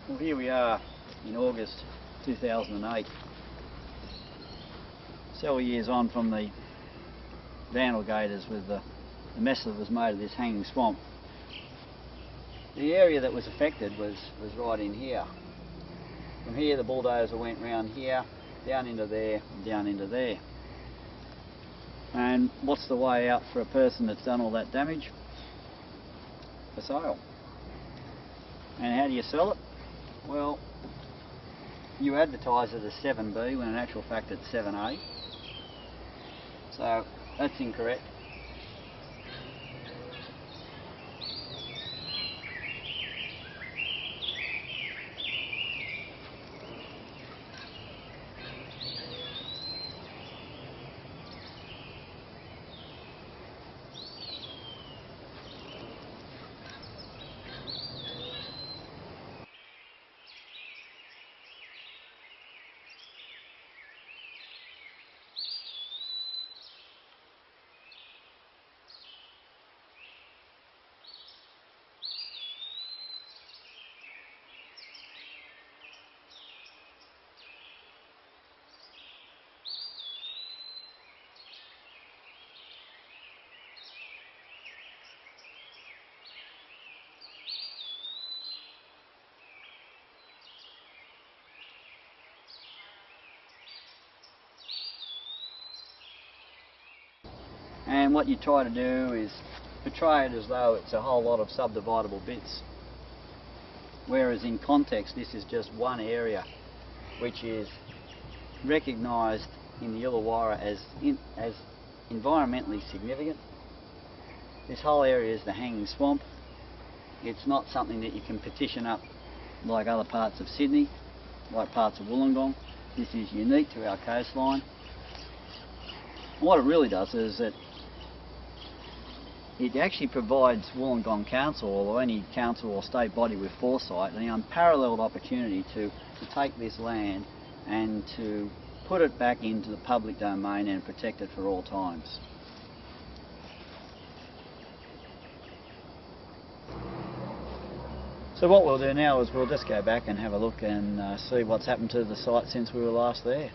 Well, here we are in August 2008, several years on from the Vandalgators with the mess that was made of this hanging swamp. The area that was affected was right in here. From here the bulldozer went round here, down into there, and down into there. And what's the way out for a person that's done all that damage? For sale. And how do you sell it? Well, you advertise it as 7B when in actual fact it's 7A. So that's incorrect. And what you try to do is portray it as though it's a whole lot of subdividable bits. Whereas in context this is just one area which is recognised in the Illawarra as environmentally significant. This whole area is the hanging swamp. It's not something that you can petition up like other parts of Sydney, like parts of Wollongong. This is unique to our coastline. And what it really does is that it actually provides Wollongong Council or any council or state body with foresight the unparalleled opportunity to take this land and to put it back into the public domain and protect it for all times. So what we'll do now is we'll just go back and have a look and see what's happened to the site since we were last there.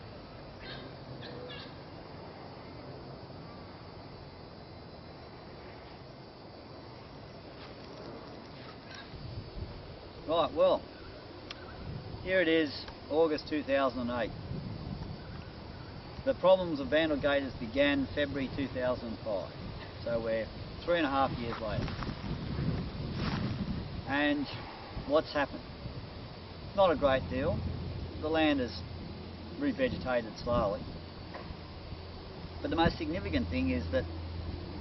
Right, well, here it is, August 2008. The problems of Vandalgators began February 2005, so we're 3.5 years later. And what's happened? Not a great deal. The land is revegetated slowly. But the most significant thing is that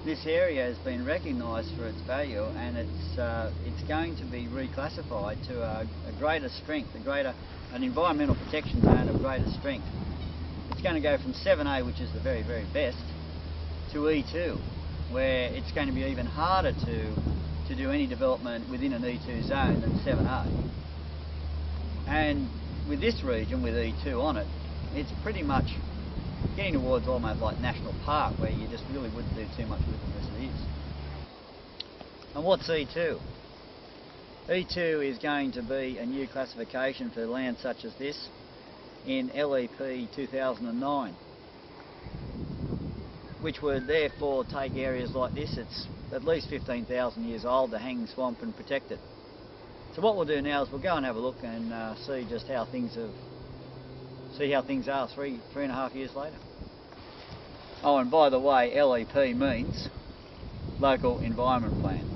this area has been recognised for its value, and it's going to be reclassified to a greater strength, an environmental protection zone of greater strength. It's going to go from 7A, which is the very, very best, to E2, where it's going to be even harder to do any development within an E2 zone than 7A. And with this region, with E2 on it, it's pretty much getting towards almost like national park, where you just really wouldn't do too much with it as it is. And what's E2? E2 is going to be a new classification for land such as this in LEP 2009, which would therefore take areas like this. It's at least 15,000 years old, the hanging swamp, and protect it. So what we'll do now is we'll go and have a look and see just how things are 3.5 years later. Oh, and by the way, LEP means Local Environment Plan.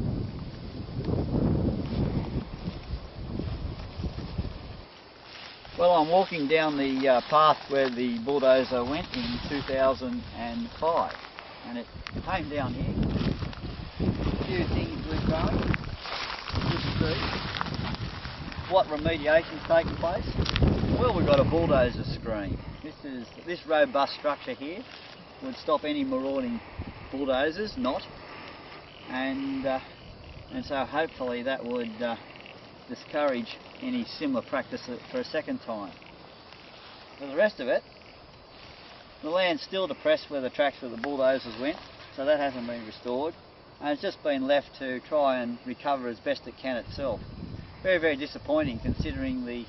Well, I'm walking down the path where the bulldozer went in 2005, and it came down here. A few things we've done. You can see what remediation's taken place. Well, we've got a bulldozer screen. This robust structure here would stop any marauding bulldozers, and so hopefully that would discourage any similar practice for a second time. For the rest of it, the land's still depressed where the tracks of the bulldozers went, so that hasn't been restored, and it's just been left to try and recover as best it can itself. very, very disappointing considering the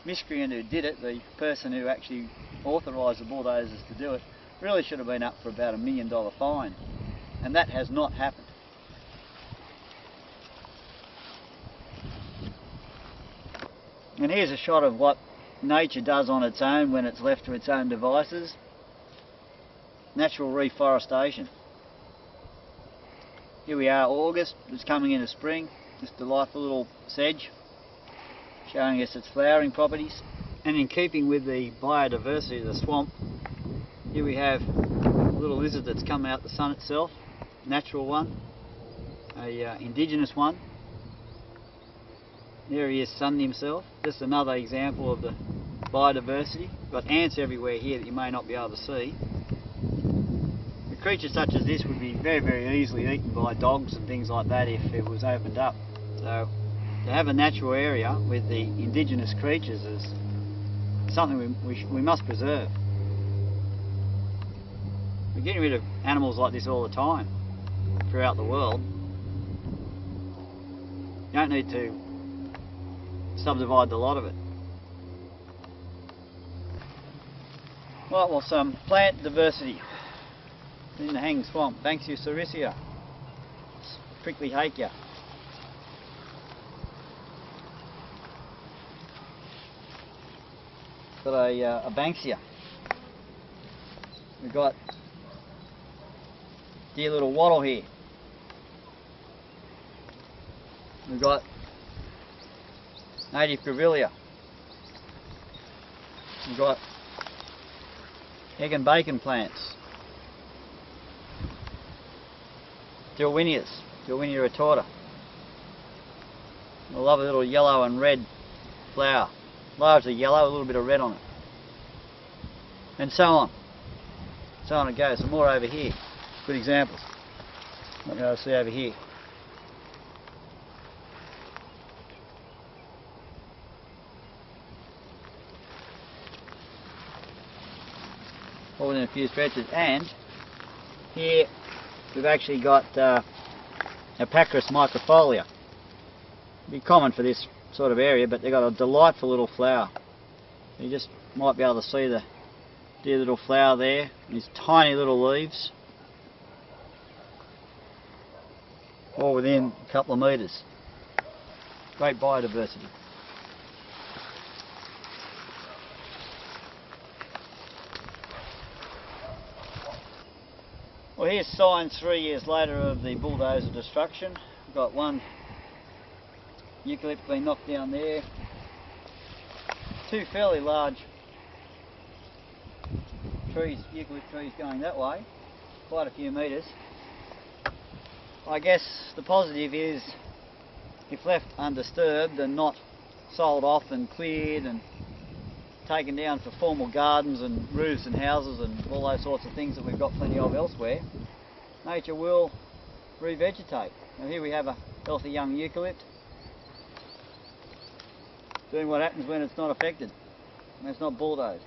miscreant who did it, the person who actually authorised the bulldozers to do it, really should have been up for about $1 million fine, and that has not happened. And here's a shot of what nature does on its own when it's left to its own devices. Natural reforestation. Here we are, August, it's coming into spring, this delightful little sedge showing us its flowering properties. And in keeping with the biodiversity of the swamp, here we have a little lizard that's come out the sun itself, natural one, a indigenous one. There he is sunning himself. Just another example of the biodiversity. We've got ants everywhere here that you may not be able to see. A creature such as this would be very, very easily eaten by dogs and things like that if it was opened up. So to have a natural area with the indigenous creatures is something we must preserve. We're getting rid of animals like this all the time throughout the world. You don't need to subdivide the lot of it. Right, well, some plant diversity in the hanging swamp. Banksia sericea, prickly hakea. Got a banksia. We've got dear little wattle here. We've got native grevillea. We've got egg and bacon plants. Dilwinias, Dilwinia retorta. I love a little yellow and red flower. Largely yellow, a little bit of red on it. And so on. So on it goes. Some more over here. Good examples. What you see over here. All within a few stretches. And here we've actually got Apacris microfolia. It'd be common for this sort of area, but they've got a delightful little flower. You just might be able to see the dear little flower there, these tiny little leaves, all within a couple of metres. Great biodiversity. Well, here's signs 3 years later of the bulldozer destruction. We've got one eucalypt being knocked down there. Two fairly large trees, eucalypt trees going that way, quite a few metres. I guess the positive is, if left undisturbed and not sold off and cleared and taken down for formal gardens and roofs and houses and all those sorts of things that we've got plenty of elsewhere, nature will revegetate. Now here we have a healthy young eucalypt doing what happens when it's not affected, when it's not bulldozed.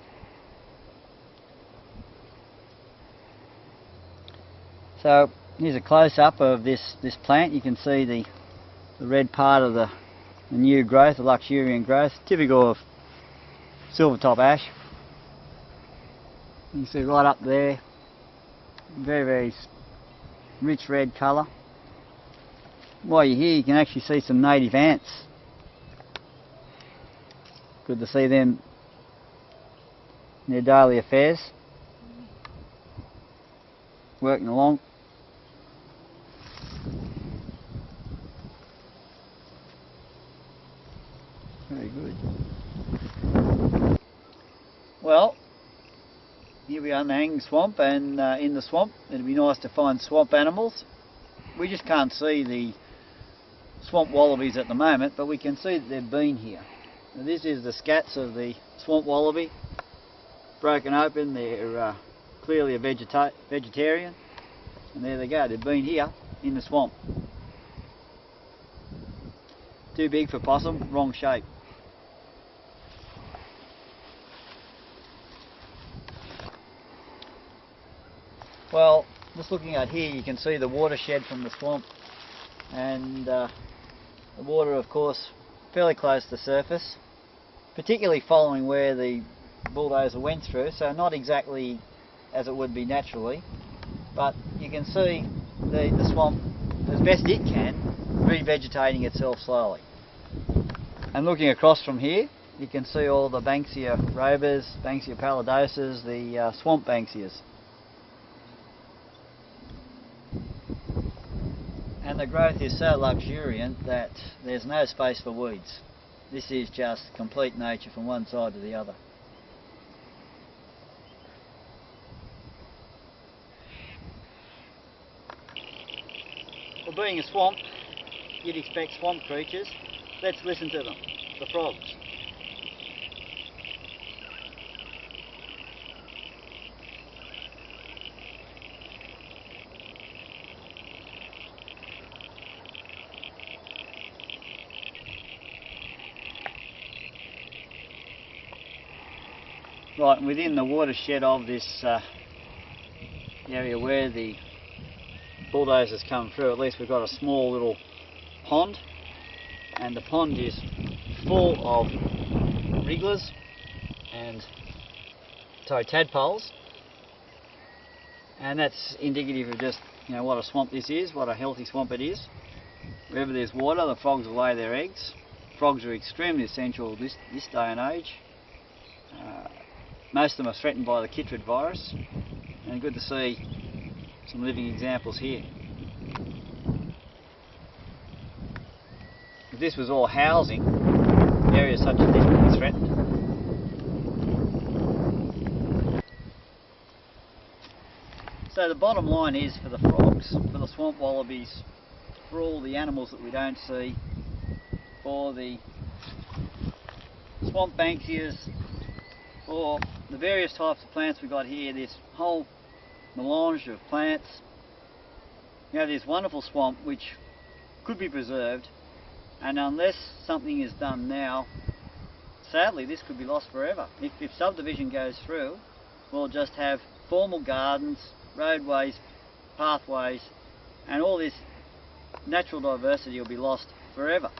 So here's a close-up of this plant. You can see the red part of the new growth, the luxuriant growth, typical of silvertop ash. You can see right up there, very, very rich red colour. While you're here, you can actually see some native ants. Good to see them in their daily affairs, working along. Very good. Well, here we are in the hanging swamp, and in the swamp it'd be nice to find swamp animals. We just can't see the swamp wallabies at the moment, but we can see that they've been here. Now, this is the scats of the swamp wallaby, broken open. They're clearly a vegetarian, and there they go, they've been here in the swamp. Too big for possum, wrong shape. Well, just looking at here, you can see the watershed from the swamp, and the water, of course, fairly close to the surface, particularly following where the bulldozer went through, so not exactly as it would be naturally, but you can see the swamp, as best it can, revegetating itself slowly. And looking across from here, you can see all the Banksia robers, Banksia pallidosas, the swamp Banksias. And the growth is so luxuriant that there's no space for weeds. This is just complete nature from one side to the other. Well, being a swamp, you'd expect swamp creatures. Let's listen to them, the frogs. Right, and within the watershed of this area where the bulldozers come through, at least we've got a small little pond, and the pond is full of wrigglers and tadpoles, and that's indicative of just what a swamp this is, what a healthy swamp it is. Wherever there's water, the frogs will lay their eggs. Frogs are extremely essential this day and age. Most of them are threatened by the chytrid virus, and good to see some living examples here. If this was all housing, areas such as this would be threatened. So the bottom line is, for the frogs, for the swamp wallabies, for all the animals that we don't see, for the swamp Banksias, for the various types of plants we've got here, this whole melange of plants, this wonderful swamp which could be preserved, and unless something is done now, sadly this could be lost forever. If subdivision goes through, we'll just have formal gardens, roadways, pathways, and all this natural diversity will be lost forever.